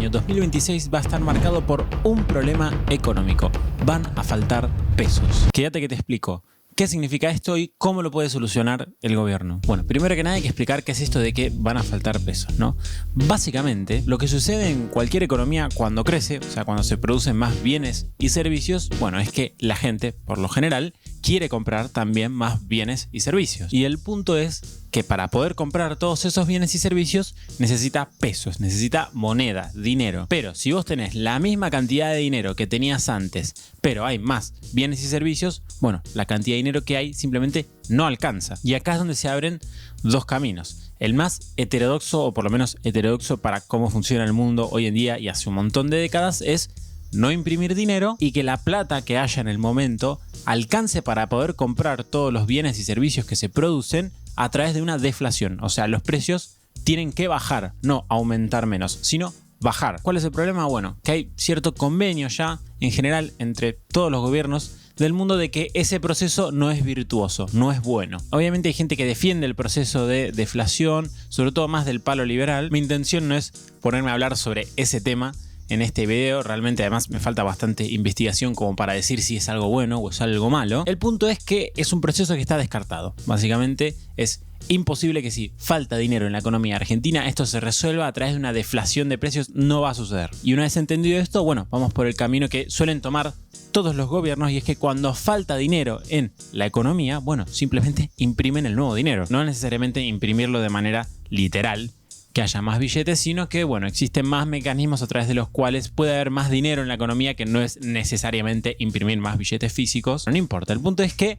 año 2026 va a estar marcado por un problema económico. Van a faltar pesos. Quédate que te explico. ¿Qué significa esto y cómo lo puede solucionar el gobierno? Bueno, primero que nada hay que explicar qué es esto de que van a faltar pesos, ¿no? Básicamente, lo que sucede en cualquier economía cuando crece, o sea, cuando se producen más bienes y servicios, bueno, es que la gente, por lo general, quiere comprar también más bienes y servicios. Y el punto es que para poder comprar todos esos bienes y servicios necesita pesos, necesita moneda, dinero. Pero si vos tenés la misma cantidad de dinero que tenías antes, pero hay más bienes y servicios, bueno, la cantidad de dinero que hay simplemente no alcanza. Y acá es donde se abren dos caminos. El más heterodoxo, o por lo menos heterodoxo para cómo funciona el mundo hoy en día y hace un montón de décadas, es no imprimir dinero y que la plata que haya en el momento alcance para poder comprar todos los bienes y servicios que se producen a través de una deflación. O sea, los precios tienen que bajar, no aumentar menos, sino bajar. ¿Cuál es el problema? Bueno, que hay cierto convenio ya en general entre todos los gobiernos del mundo de que ese proceso no es virtuoso, no es bueno. Obviamente hay gente que defiende el proceso de deflación, sobre todo más del palo liberal. Mi intención no es ponerme a hablar sobre ese tema en este video, realmente además me falta bastante investigación como para decir si es algo bueno o es algo malo. El punto es que es un proceso que está descartado. Básicamente es imposible que si falta dinero en la economía argentina esto se resuelva a través de una deflación de precios. No va a suceder. Y una vez entendido esto, bueno, vamos por el camino que suelen tomar todos los gobiernos, y es que cuando falta dinero en la economía, bueno, simplemente imprimen el nuevo dinero. No necesariamente imprimirlo de manera literal, que haya más billetes, sino que, bueno, existen más mecanismos a través de los cuales puede haber más dinero en la economía, que no es necesariamente imprimir más billetes físicos. No importa, el punto es que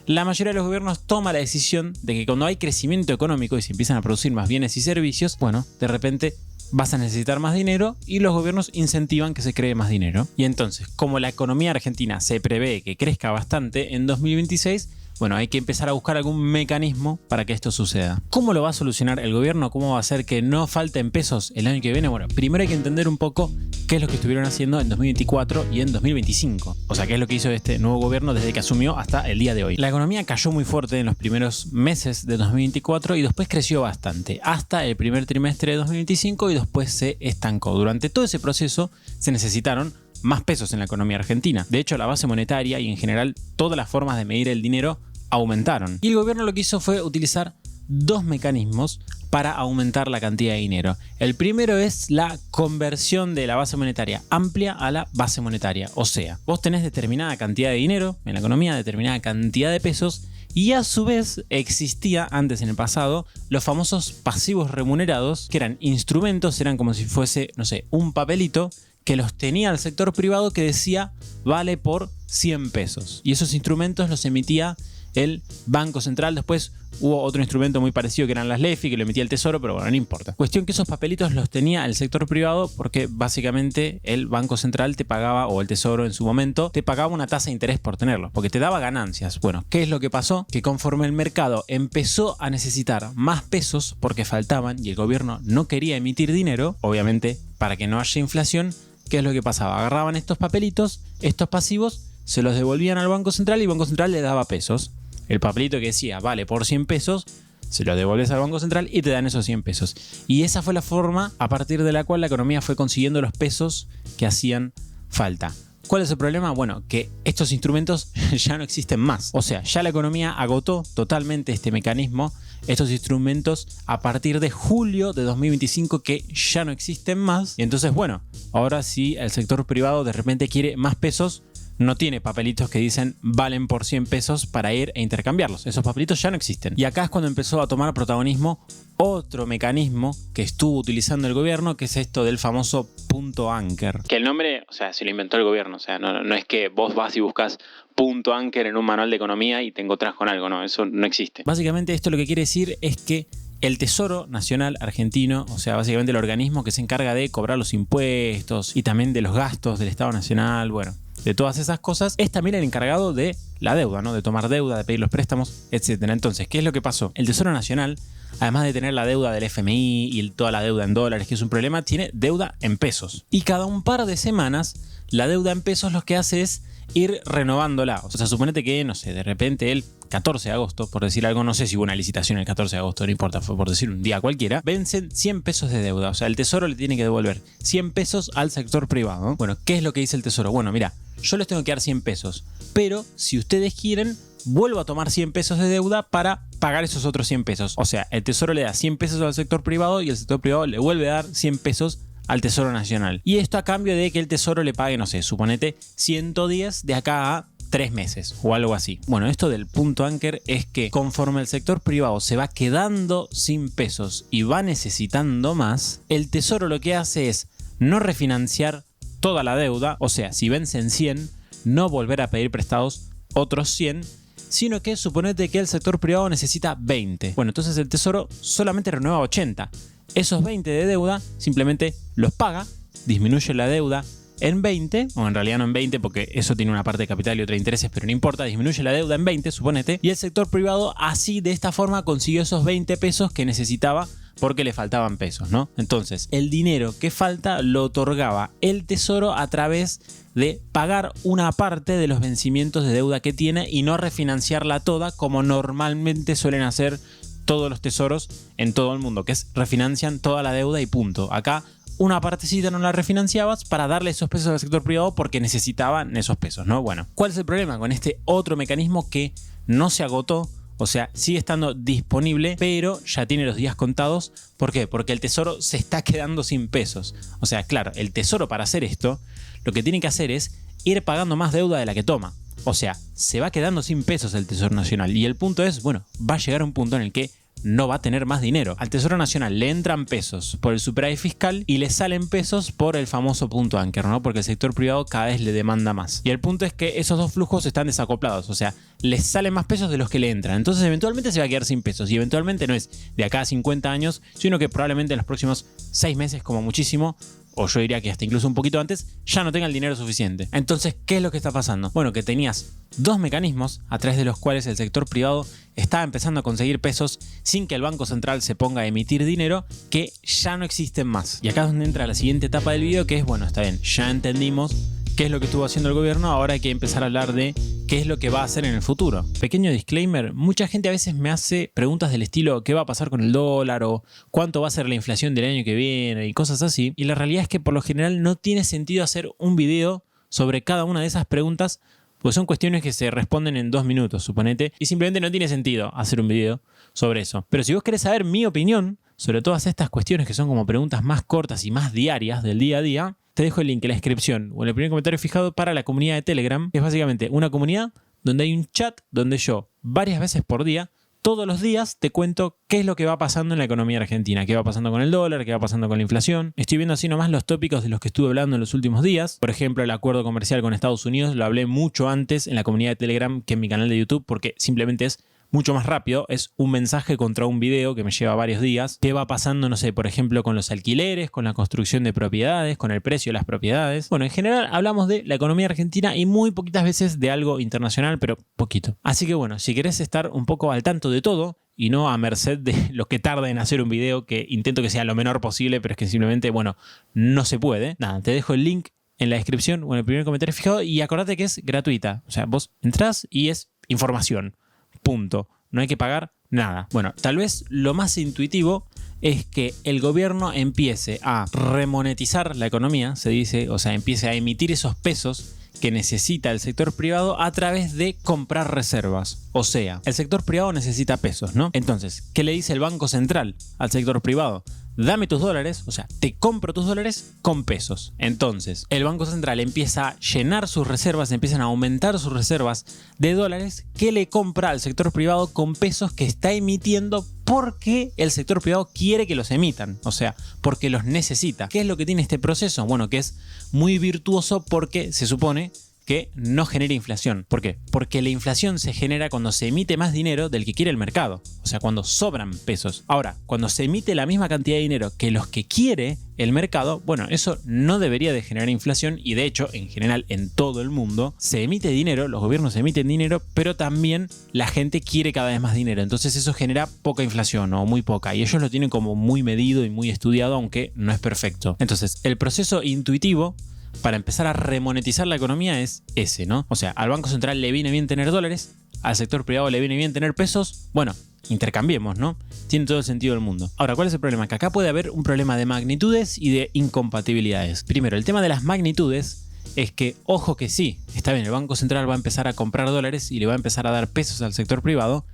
la mayoría de los gobiernos toma la decisión de que cuando hay crecimiento económico y se empiezan a producir más bienes y servicios, bueno, de repente vas a necesitar más dinero y los gobiernos incentivan que se cree más dinero. Y entonces, como la economía argentina se prevé que crezca bastante en 2026, bueno, hay que empezar a buscar algún mecanismo para que esto suceda. ¿Cómo lo va a solucionar el gobierno? ¿Cómo va a hacer que no falten pesos el año que viene? Bueno, primero hay que entender un poco qué es lo que estuvieron haciendo en 2024 y en 2025. O sea, qué es lo que hizo este nuevo gobierno desde que asumió hasta el día de hoy. La economía cayó muy fuerte en los primeros meses de 2024 y después creció bastante hasta el primer trimestre de 2025 y después se estancó. Durante todo ese proceso se necesitaron más pesos en la economía argentina. De hecho, la base monetaria y en general todas las formas de medir el dinero aumentaron. Y el gobierno lo que hizo fue utilizar dos mecanismos para aumentar la cantidad de dinero. El primero es la conversión de la base monetaria amplia a la base monetaria. O sea, vos tenés determinada cantidad de dinero en la economía, determinada cantidad de pesos, y a su vez existía antes en el pasado los famosos pasivos remunerados, que eran instrumentos, eran como si fuese, no sé, un papelito que los tenía el sector privado que decía vale por 100 pesos. Y esos instrumentos los emitía el Banco Central. Después hubo otro instrumento muy parecido que eran las LEFI, que lo emitía el Tesoro, pero bueno, no importa. Cuestión que esos papelitos los tenía el sector privado porque básicamente el Banco Central te pagaba, o el Tesoro en su momento, te pagaba una tasa de interés por tenerlos, porque te daba ganancias. Bueno, ¿qué es lo que pasó? Que conforme el mercado empezó a necesitar más pesos porque faltaban y el gobierno no quería emitir dinero, obviamente para que no haya inflación, ¿qué es lo que pasaba? Agarraban estos papelitos, estos pasivos, se los devolvían al Banco Central y el Banco Central le daba pesos. El papelito que decía vale por 100 pesos, se lo devuelves al Banco Central y te dan esos 100 pesos. Y esa fue la forma a partir de la cual la economía fue consiguiendo los pesos que hacían falta. ¿Cuál es el problema? Bueno, que estos instrumentos ya no existen más. O sea, ya la economía agotó totalmente este mecanismo, estos instrumentos a partir de julio de 2025 que ya no existen más. Y entonces, bueno, ahora sí el sector privado de repente quiere más pesos, no tiene papelitos que dicen valen por 100 pesos para ir e intercambiarlos. Esos papelitos ya no existen. Y acá es cuando empezó a tomar protagonismo otro mecanismo que estuvo utilizando el gobierno, que es esto del famoso punto Anker. Que el nombre, o sea, se lo inventó el gobierno. O sea, no es que vos vas y buscas punto Anker en un manual de economía y te encontrás con algo. No, eso no existe. Básicamente esto lo que quiere decir es que el Tesoro Nacional Argentino, o sea, básicamente el organismo que se encarga de cobrar los impuestos y también de los gastos del Estado Nacional, bueno, de todas esas cosas, es también el encargado de la deuda, ¿no? De tomar deuda, de pedir los préstamos, etc. Entonces, ¿qué es lo que pasó? El Tesoro Nacional además de tener la deuda del FMI y toda la deuda en dólares, que es un problema, tiene deuda en pesos. Y cada un par de semanas, la deuda en pesos lo que hace es ir renovándola. O sea, suponete que, no sé, de repente el 14 de agosto, por decir algo, no sé si hubo una licitación el 14 de agosto, no importa, fue por decir un día cualquiera, vencen 100 pesos de deuda. O sea, el Tesoro le tiene que devolver 100 pesos al sector privado. Bueno, ¿qué es lo que dice el Tesoro? Bueno, mira, yo les tengo que dar 100 pesos, pero si ustedes quieren, vuelvo a tomar 100 pesos de deuda para pagar esos otros 100 pesos. O sea, el Tesoro le da 100 pesos al sector privado y el sector privado le vuelve a dar 100 pesos al Tesoro Nacional. Y esto a cambio de que el Tesoro le pague, no sé, suponete 110 de acá a 3 meses o algo así. Bueno, esto del punto Anker es que conforme el sector privado se va quedando sin pesos y va necesitando más, el Tesoro lo que hace es no refinanciar toda la deuda, o sea, si vencen 100, no volver a pedir prestados otros 100, sino que suponete que el sector privado necesita 20. Bueno, entonces el Tesoro solamente renueva 80. Esos 20 de deuda simplemente los paga, disminuye la deuda en 20, o en realidad no en 20 porque eso tiene una parte de capital y otra de intereses, pero no importa, disminuye la deuda en 20, suponete, y el sector privado así de esta forma consiguió esos 20 pesos que necesitaba porque le faltaban pesos, ¿no? Entonces, el dinero que falta lo otorgaba el Tesoro a través de pagar una parte de los vencimientos de deuda que tiene y no refinanciarla toda como normalmente suelen hacer todos los tesoros en todo el mundo, que es refinancian toda la deuda y punto. Acá una partecita no la refinanciabas para darle esos pesos al sector privado porque necesitaban esos pesos, ¿no? Bueno, ¿cuál es el problema con este otro mecanismo que no se agotó? O sea, sigue estando disponible, pero ya tiene los días contados. ¿Por qué? Porque el Tesoro se está quedando sin pesos. O sea, claro, el Tesoro para hacer esto, lo que tiene que hacer es ir pagando más deuda de la que toma. O sea, se va quedando sin pesos el Tesoro Nacional. Y el punto es, bueno, va a llegar un punto en el que no va a tener más dinero. Al Tesoro Nacional le entran pesos por el superávit fiscal y le salen pesos por el famoso punto Anker, ¿no? Porque el sector privado cada vez le demanda más. Y el punto es que esos dos flujos están desacoplados, o sea, les salen más pesos de los que le entran. Entonces eventualmente se va a quedar sin pesos y eventualmente no es de acá a 50 años, sino que probablemente en los próximos 6 meses como muchísimo, o yo diría que hasta incluso un poquito antes, ya no tenga el dinero suficiente. Entonces, ¿qué es lo que está pasando? Bueno, que tenías dos mecanismos a través de los cuales el sector privado estaba empezando a conseguir pesos sin que el Banco Central se ponga a emitir dinero, que ya no existen más. Y acá es donde entra la siguiente etapa del video, que es, bueno, está bien, ya entendimos qué es lo que estuvo haciendo el gobierno, ahora hay que empezar a hablar de qué es lo que va a hacer en el futuro. Pequeño disclaimer, mucha gente a veces me hace preguntas del estilo ¿qué va a pasar con el dólar? O ¿cuánto va a ser la inflación del año que viene? Y cosas así. Y la realidad es que por lo general no tiene sentido hacer un video sobre cada una de esas preguntas, pues son cuestiones que se responden en 2 minutos, suponete, y simplemente no tiene sentido hacer un video sobre eso. Pero si vos querés saber mi opinión sobre todas estas cuestiones que son como preguntas más cortas y más diarias del día a día, te dejo el link en la descripción o en el primer comentario fijado para la comunidad de Telegram, que es básicamente una comunidad donde hay un chat donde yo varias veces por día, todos los días te cuento qué es lo que va pasando en la economía argentina, qué va pasando con el dólar, qué va pasando con la inflación. Estoy viendo así nomás los tópicos de los que estuve hablando en los últimos días. Por ejemplo, el acuerdo comercial con Estados Unidos lo hablé mucho antes en la comunidad de Telegram que en mi canal de YouTube porque simplemente es mucho más rápido, es un mensaje contra un video que me lleva varios días. ¿Qué va pasando, no sé, por ejemplo, con los alquileres, con la construcción de propiedades, con el precio de las propiedades? Bueno, en general hablamos de la economía argentina y muy poquitas veces de algo internacional, pero poquito. Así que bueno, si querés estar un poco al tanto de todo y no a merced de lo que tarda en hacer un video, que intento que sea lo menor posible, pero es que simplemente, bueno, no se puede. Nada, te dejo el link en la descripción o en el primer comentario fijado y acordate que es gratuita. O sea, vos entrás y es información. Punto. No hay que pagar nada. Bueno, tal vez lo más intuitivo es que el gobierno empiece a remonetizar la economía, se dice, o sea, empiece a emitir esos pesos que necesita el sector privado a través de comprar reservas. O sea, el sector privado necesita pesos, ¿no? Entonces, ¿qué le dice el Banco Central al sector privado? Dame tus dólares, o sea, te compro tus dólares con pesos. Entonces, el Banco Central empieza a llenar sus reservas, empiezan a aumentar sus reservas de dólares que le compra al sector privado con pesos que está emitiendo porque el sector privado quiere que los emitan, o sea, porque los necesita. ¿Qué es lo que tiene este proceso? Bueno, que es muy virtuoso porque se supone que no genere inflación. ¿Por qué? Porque la inflación se genera cuando se emite más dinero del que quiere el mercado. O sea, cuando sobran pesos. Ahora, cuando se emite la misma cantidad de dinero que los que quiere el mercado, bueno, eso no debería de generar inflación y de hecho, en general, en todo el mundo, se emite dinero, los gobiernos emiten dinero, pero también la gente quiere cada vez más dinero. Entonces eso genera poca inflación o muy poca y ellos lo tienen como muy medido y muy estudiado, aunque no es perfecto. Entonces, el proceso intuitivo para empezar a remonetizar la economía es ese, ¿no? O sea, al Banco Central le viene bien tener dólares, al sector privado le viene bien tener pesos, bueno, intercambiemos, ¿no? Tiene todo el sentido del mundo. Ahora, ¿cuál es el problema? Que acá puede haber un problema de magnitudes y de incompatibilidades. Primero, el tema de las magnitudes es que, ojo que sí, está bien, el Banco Central va a empezar a comprar dólares y le va a empezar a dar pesos al sector privado,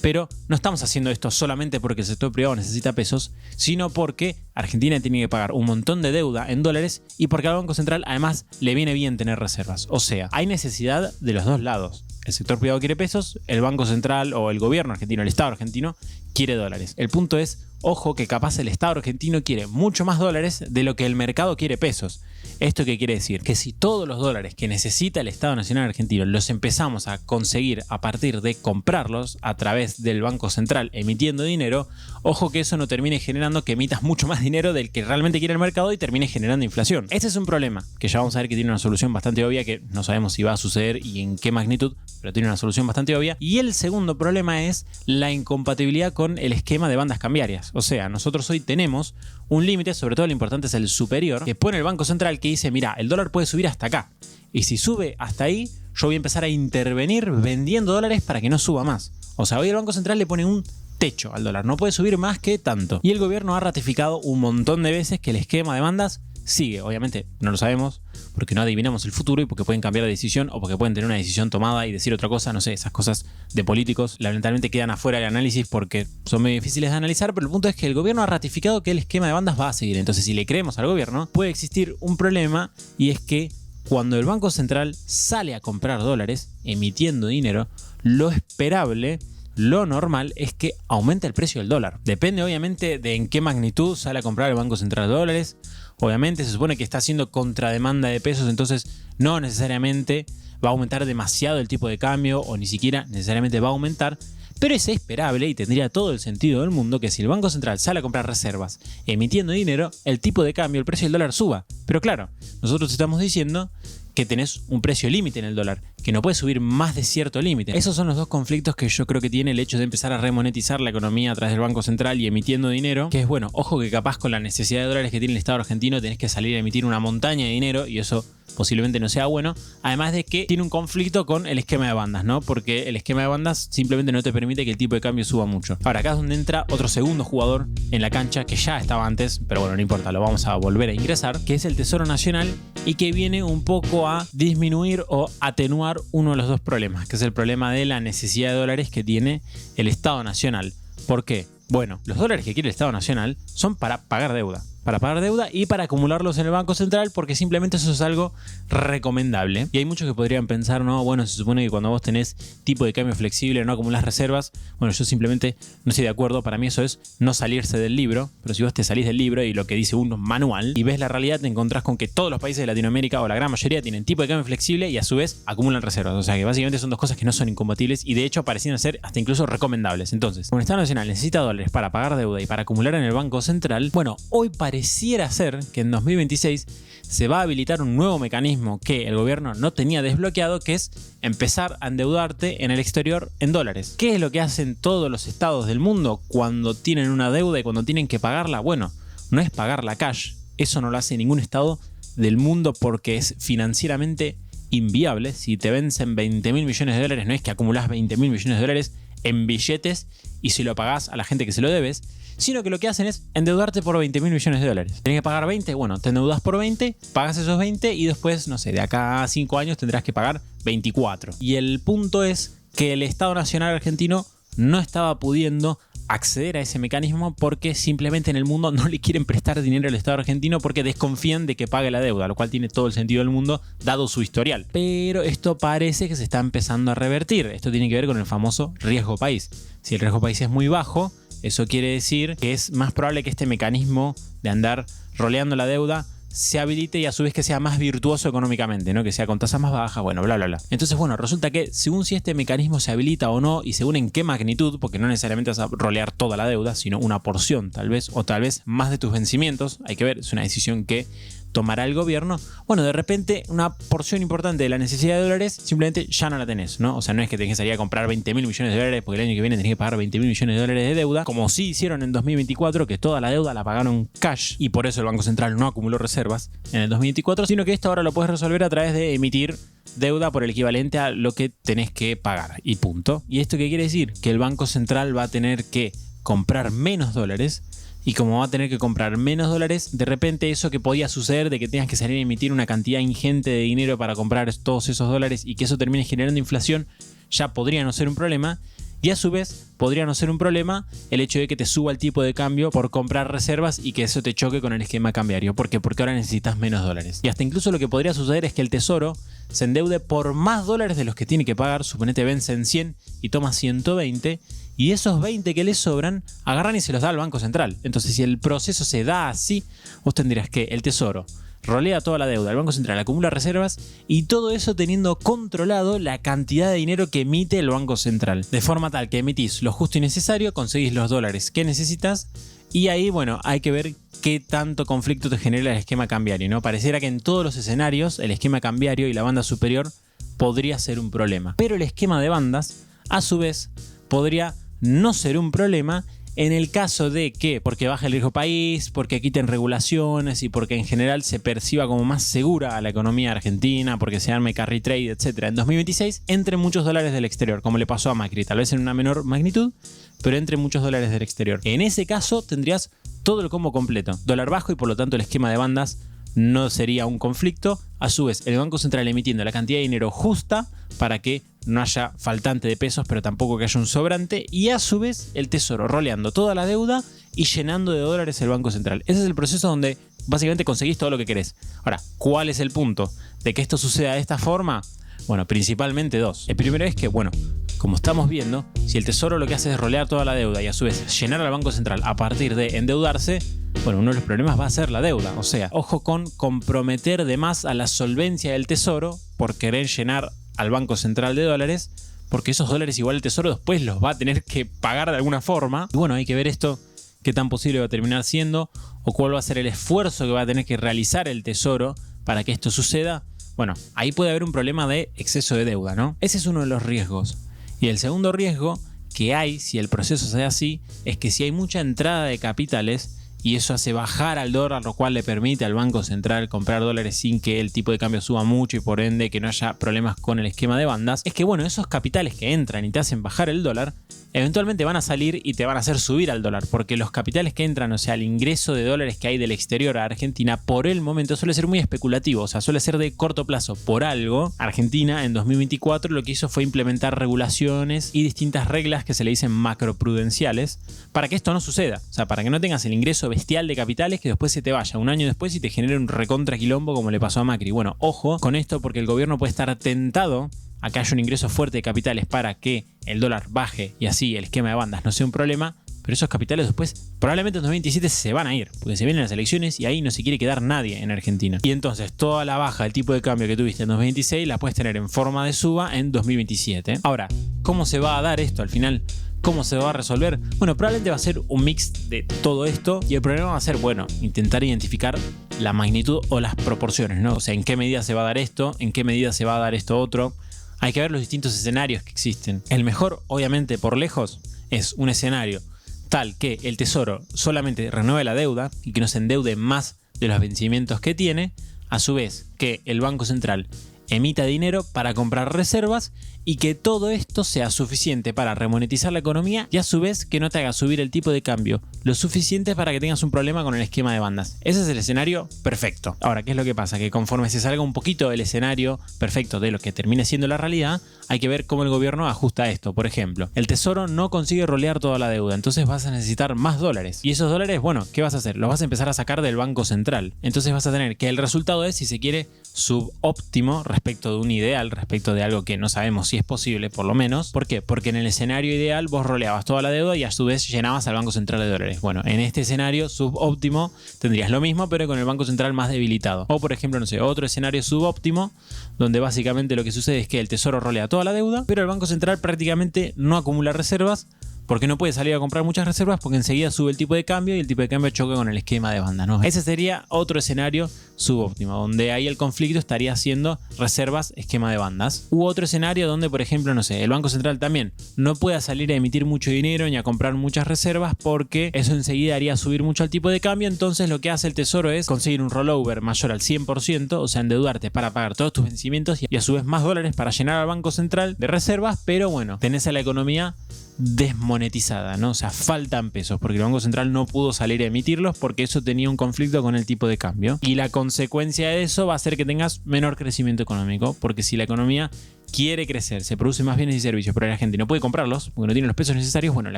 pero no estamos haciendo esto solamente porque el sector privado necesita pesos, sino porque Argentina tiene que pagar un montón de deuda en dólares y porque al Banco Central además le viene bien tener reservas. O sea, hay necesidad de los dos lados. El sector privado quiere pesos, el Banco Central o el gobierno argentino, el Estado argentino, quiere dólares. El punto es, ojo, que capaz el Estado argentino quiere mucho más dólares de lo que el mercado quiere pesos. ¿Esto qué quiere decir? Que si todos los dólares que necesita el Estado Nacional Argentino los empezamos a conseguir a partir de comprarlos a través del Banco Central emitiendo dinero, ojo que eso no termine generando que emitas mucho más dinero del que realmente quiere el mercado y termine generando inflación. Este es un problema que ya vamos a ver que tiene una solución bastante obvia, que no sabemos si va a suceder y en qué magnitud, pero tiene una solución bastante obvia. Y el segundo problema es la incompatibilidad con el esquema de bandas cambiarias. O sea, nosotros hoy tenemos un límite, sobre todo lo importante es el superior, que pone el Banco Central, que dice, mira, el dólar puede subir hasta acá. Y si sube hasta ahí, yo voy a empezar a intervenir vendiendo dólares para que no suba más. O sea, hoy el Banco Central le pone un techo al dólar, no puede subir más que tanto. Y el gobierno ha ratificado un montón de veces que el esquema de bandas sigue. Obviamente no lo sabemos porque no adivinamos el futuro y porque pueden cambiar de decisión o porque pueden tener una decisión tomada y decir otra cosa, no sé, esas cosas de políticos lamentablemente quedan afuera del análisis porque son muy difíciles de analizar, pero el punto es que el gobierno ha ratificado que el esquema de bandas va a seguir. Entonces, si le creemos al gobierno, puede existir un problema y es que cuando el Banco Central sale a comprar dólares emitiendo dinero, lo esperable, lo normal es que aumente el precio del dólar. Depende obviamente de en qué magnitud sale a comprar el Banco Central dólares. Obviamente se supone que está haciendo contrademanda de pesos, entonces no necesariamente va a aumentar demasiado el tipo de cambio o ni siquiera necesariamente va a aumentar. Pero es esperable y tendría todo el sentido del mundo que si el Banco Central sale a comprar reservas emitiendo dinero, el tipo de cambio, el precio del dólar suba. Pero claro, nosotros estamos diciendo que tenés un precio límite en el dólar, que no puede subir más de cierto límite. Esos son los dos conflictos que yo creo que tiene el hecho de empezar a remonetizar la economía a través del Banco Central y emitiendo dinero, que es bueno, ojo que capaz con la necesidad de dólares que tiene el Estado argentino tenés que salir a emitir una montaña de dinero y eso posiblemente no sea bueno, además de que tiene un conflicto con el esquema de bandas, ¿no? Porque el esquema de bandas simplemente no te permite que el tipo de cambio suba mucho. Ahora, acá es donde entra otro segundo jugador en la cancha que ya estaba antes, pero bueno, no importa, lo vamos a volver a ingresar, que es el Tesoro Nacional y que viene un poco a disminuir o atenuar uno de los dos problemas, que es el problema de la necesidad de dólares que tiene el Estado Nacional. ¿Por qué? Bueno, los dólares que quiere el Estado Nacional son para pagar deuda. Para pagar deuda y para acumularlos en el Banco Central porque simplemente eso es algo recomendable. Y hay muchos que podrían pensar, no, bueno, se supone que cuando vos tenés tipo de cambio flexible no acumulás reservas. Bueno, yo simplemente no estoy de acuerdo, para mí eso es no salirse del libro, pero si vos te salís del libro y lo que dice un manual y ves la realidad te encontrás con que todos los países de Latinoamérica o la gran mayoría tienen tipo de cambio flexible y a su vez acumulan reservas. O sea que básicamente son dos cosas que no son incompatibles y de hecho parecían ser hasta incluso recomendables. Entonces, como el Estado Nacional necesita dólares para pagar deuda y para acumular en el Banco Central, bueno, hoy pareciera ser que en 2026 se va a habilitar un nuevo mecanismo que el gobierno no tenía desbloqueado, que es empezar a endeudarte en el exterior en dólares. ¿Qué es lo que hacen todos los estados del mundo cuando tienen una deuda y cuando tienen que pagarla? Bueno, no es pagarla cash, eso no lo hace ningún estado del mundo porque es financieramente inviable. Si te vencen 20.000 millones de dólares, no es que acumulás 20.000 millones de dólares en billetes y si lo pagás a la gente que se lo debes, sino que lo que hacen es endeudarte por 20.000 millones de dólares. Tenés que pagar 20, bueno, te endeudas por 20, pagas esos 20 y después, no sé, de acá a 5 años tendrás que pagar 24. Y el punto es que el Estado Nacional Argentino no estaba pudiendo acceder a ese mecanismo porque simplemente en el mundo no le quieren prestar dinero al Estado argentino porque desconfían de que pague la deuda, lo cual tiene todo el sentido del mundo dado su historial. Pero esto parece que se está empezando a revertir. Esto tiene que ver con el famoso riesgo país. Si el riesgo país es muy bajo, eso quiere decir que es más probable que este mecanismo de andar roleando la deuda se habilite y a su vez que sea más virtuoso económicamente, ¿no? Que sea con tasas más bajas, bueno, bla, bla, bla. Entonces, bueno, resulta que según si este mecanismo se habilita o no y según en qué magnitud, porque no necesariamente vas a rolear toda la deuda, sino una porción tal vez, o tal vez más de tus vencimientos, hay que ver, es una decisión que tomará el gobierno. Bueno, de repente una porción importante de la necesidad de dólares simplemente ya no la tenés, ¿no? O sea, no es que tenés que salir a comprar 20 mil millones de dólares porque el año que viene tenés que pagar 20 mil millones de dólares de deuda, como sí hicieron en 2024, que toda la deuda la pagaron cash y por eso el Banco Central no acumuló reservas en el 2024, sino que esto ahora lo puedes resolver a través de emitir deuda por el equivalente a lo que tenés que pagar y punto. ¿Y esto qué quiere decir? Que el Banco Central va a tener que comprar menos dólares. Y como va a tener que comprar menos dólares, de repente eso que podía suceder de que tengas que salir a emitir una cantidad ingente de dinero para comprar todos esos dólares y que eso termine generando inflación, ya podría no ser un problema. Y a su vez podría no ser un problema el hecho de que te suba el tipo de cambio por comprar reservas y que eso te choque con el esquema cambiario. ¿Por qué? Porque ahora necesitas menos dólares. Y hasta incluso lo que podría suceder es que el Tesoro se endeude por más dólares de los que tiene que pagar. Suponete vence en 100 y toma 120. Y esos 20 que le sobran, agarran y se los da al Banco Central. Entonces, si el proceso se da así, vos tendrías que el Tesoro rolea toda la deuda, el Banco Central acumula reservas y todo eso teniendo controlado la cantidad de dinero que emite el Banco Central. De forma tal que emitís lo justo y necesario, conseguís los dólares que necesitas y ahí, bueno, hay que ver qué tanto conflicto te genera el esquema cambiario, ¿no? Pareciera que en todos los escenarios el esquema cambiario y la banda superior podría ser un problema. Pero el esquema de bandas, a su vez, podría no ser un problema en el caso de que, porque baje el riesgo país, porque quiten regulaciones y porque en general se perciba como más segura a la economía argentina, porque se arme carry trade, etc. En 2026 entre muchos dólares del exterior, como le pasó a Macri, tal vez en una menor magnitud, pero entre muchos dólares del exterior. En ese caso tendrías todo el combo completo, dólar bajo y por lo tanto el esquema de bandas no sería un conflicto. A su vez, el Banco Central emitiendo la cantidad de dinero justa para que no haya faltante de pesos, pero tampoco que haya un sobrante. Y a su vez, el Tesoro roleando toda la deuda y llenando de dólares el Banco Central. Ese es el proceso donde básicamente conseguís todo lo que querés. Ahora, ¿cuál es el punto de que esto suceda de esta forma? Bueno, principalmente dos. El primero es que, bueno, como estamos viendo, si el Tesoro lo que hace es rolear toda la deuda y a su vez llenar al Banco Central a partir de endeudarse, bueno, uno de los problemas va a ser la deuda. O sea, ojo con comprometer de más a la solvencia del Tesoro por querer llenar al Banco Central de dólares, porque esos dólares igual el Tesoro después los va a tener que pagar de alguna forma. Y bueno, hay que ver esto, qué tan posible va a terminar siendo o cuál va a ser el esfuerzo que va a tener que realizar el Tesoro para que esto suceda. Bueno, ahí puede haber un problema de exceso de deuda, ¿no? Ese es uno de los riesgos. Y el segundo riesgo que hay, si el proceso se da así, es que si hay mucha entrada de capitales y eso hace bajar al dólar, lo cual le permite al Banco Central comprar dólares sin que el tipo de cambio suba mucho y por ende que no haya problemas con el esquema de bandas, es que bueno, esos capitales que entran y te hacen bajar el dólar, eventualmente van a salir y te van a hacer subir al dólar, porque los capitales que entran, o sea, el ingreso de dólares que hay del exterior a Argentina, por el momento suele ser muy especulativo, o sea, suele ser de corto plazo. Por algo, Argentina en 2024 lo que hizo fue implementar regulaciones y distintas reglas que se le dicen macroprudenciales para que esto no suceda, o sea, para que no tengas el ingreso bestial de capitales que después se te vaya un año después y te genere un recontra quilombo como le pasó a Macri. Bueno, ojo con esto porque el gobierno puede estar tentado a que haya un ingreso fuerte de capitales para que el dólar baje y así el esquema de bandas no sea un problema, pero esos capitales después probablemente en 2027 se van a ir, porque se vienen las elecciones y ahí no se quiere quedar nadie en Argentina. Y entonces toda la baja del tipo de cambio que tuviste en 2026 la puedes tener en forma de suba en 2027. Ahora, ¿cómo se va a dar esto al final? ¿Cómo se va a resolver? Bueno, probablemente va a ser un mix de todo esto y el problema va a ser, bueno, intentar identificar la magnitud o las proporciones, ¿no? O sea, en qué medida se va a dar esto, en qué medida se va a dar esto otro. Hay que ver los distintos escenarios que existen. El mejor, obviamente, por lejos, es un escenario tal que el Tesoro solamente renueve la deuda y que no se endeude más de los vencimientos que tiene, a su vez que el Banco Central emita dinero para comprar reservas y que todo esto sea suficiente para remonetizar la economía y a su vez que no te haga subir el tipo de cambio lo suficiente para que tengas un problema con el esquema de bandas. Ese es el escenario perfecto. Ahora, ¿qué es lo que pasa? Que conforme se salga un poquito del escenario perfecto de lo que termine siendo la realidad, hay que ver cómo el gobierno ajusta esto. Por ejemplo, el Tesoro no consigue rolear toda la deuda, entonces vas a necesitar más dólares. Y esos dólares, bueno, ¿qué vas a hacer? Los vas a empezar a sacar del Banco Central. Entonces vas a tener que el resultado es, si se quiere, subóptimo respecto de un ideal, respecto de algo que no sabemos si es posible, por lo menos. ¿Por qué? Porque en el escenario ideal vos roleabas toda la deuda y a su vez llenabas al Banco Central de dólares. Bueno, en este escenario subóptimo tendrías lo mismo, pero con el Banco Central más debilitado. O por ejemplo, no sé, otro escenario subóptimo, donde básicamente lo que sucede es que el Tesoro rolea toda la deuda, pero el Banco Central prácticamente no acumula reservas, porque no puede salir a comprar muchas reservas porque enseguida sube el tipo de cambio y el tipo de cambio choca con el esquema de banda, ¿no? Ese sería otro escenario subóptimo, donde ahí el conflicto estaría siendo reservas, esquema de bandas. U otro escenario donde, por ejemplo, no sé, el Banco Central también no pueda salir a emitir mucho dinero ni a comprar muchas reservas porque eso enseguida haría subir mucho el tipo de cambio. Entonces lo que hace el Tesoro es conseguir un rollover mayor al 100%, o sea, endeudarte para pagar todos tus vencimientos y a su vez más dólares para llenar al Banco Central de reservas, pero bueno, tenés a la economía desmonetizada, ¿no? O sea, faltan pesos porque el Banco Central no pudo salir a emitirlos porque eso tenía un conflicto con el tipo de cambio. Y la consecuencia de eso va a ser que tengas menor crecimiento económico, porque si la economía quiere crecer, se producen más bienes y servicios, pero la gente no puede comprarlos porque no tiene los pesos necesarios, bueno, la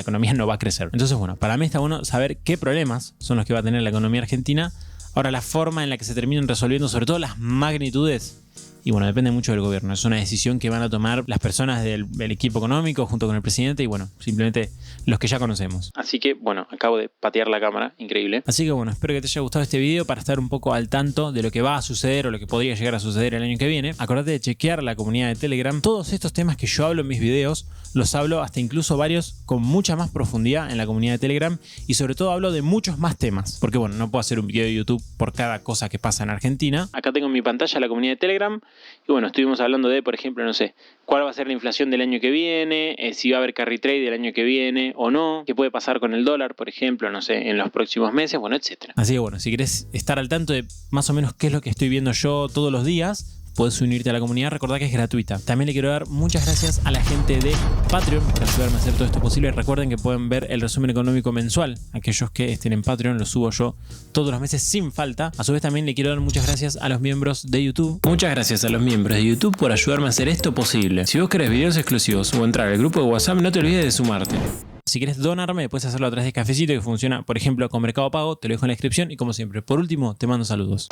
economía no va a crecer. Entonces, bueno, para mí está bueno saber qué problemas son los que va a tener la economía argentina. Ahora, la forma en la que se terminan resolviendo, sobre todo las magnitudes, y bueno, depende mucho del gobierno. Es una decisión que van a tomar las personas del equipo económico junto con el presidente y bueno, simplemente los que ya conocemos. Así que bueno, acabo de patear la cámara, increíble. Así que bueno, espero que te haya gustado este video para estar un poco al tanto de lo que va a suceder o lo que podría llegar a suceder el año que viene. Acordate de chequear la comunidad de Telegram. Todos estos temas que yo hablo en mis videos, los hablo hasta incluso varios con mucha más profundidad en la comunidad de Telegram y sobre todo hablo de muchos más temas. Porque bueno, no puedo hacer un video de YouTube por cada cosa que pasa en Argentina. Acá tengo en mi pantalla la comunidad de Telegram. Y bueno, estuvimos hablando de, por ejemplo, no sé, cuál va a ser la inflación del año que viene, si va a haber carry trade del año que viene o no, qué puede pasar con el dólar, por ejemplo, no sé, en los próximos meses, bueno, etcétera. Así que bueno, si querés estar al tanto de más o menos qué es lo que estoy viendo yo todos los días, puedes unirte a la comunidad, recordá que es gratuita. También le quiero dar muchas gracias a la gente de Patreon por ayudarme a hacer todo esto posible. Recuerden que pueden ver el resumen económico mensual. Aquellos que estén en Patreon lo subo yo todos los meses sin falta. A su vez también le quiero dar muchas gracias a los miembros de YouTube. Muchas gracias a los miembros de YouTube por ayudarme a hacer esto posible. Si vos querés videos exclusivos o entrar al grupo de WhatsApp, no te olvides de sumarte. Si quieres donarme, puedes hacerlo a través de Cafecito, que funciona, por ejemplo, con Mercado Pago. Te lo dejo en la descripción y como siempre, por último, te mando saludos.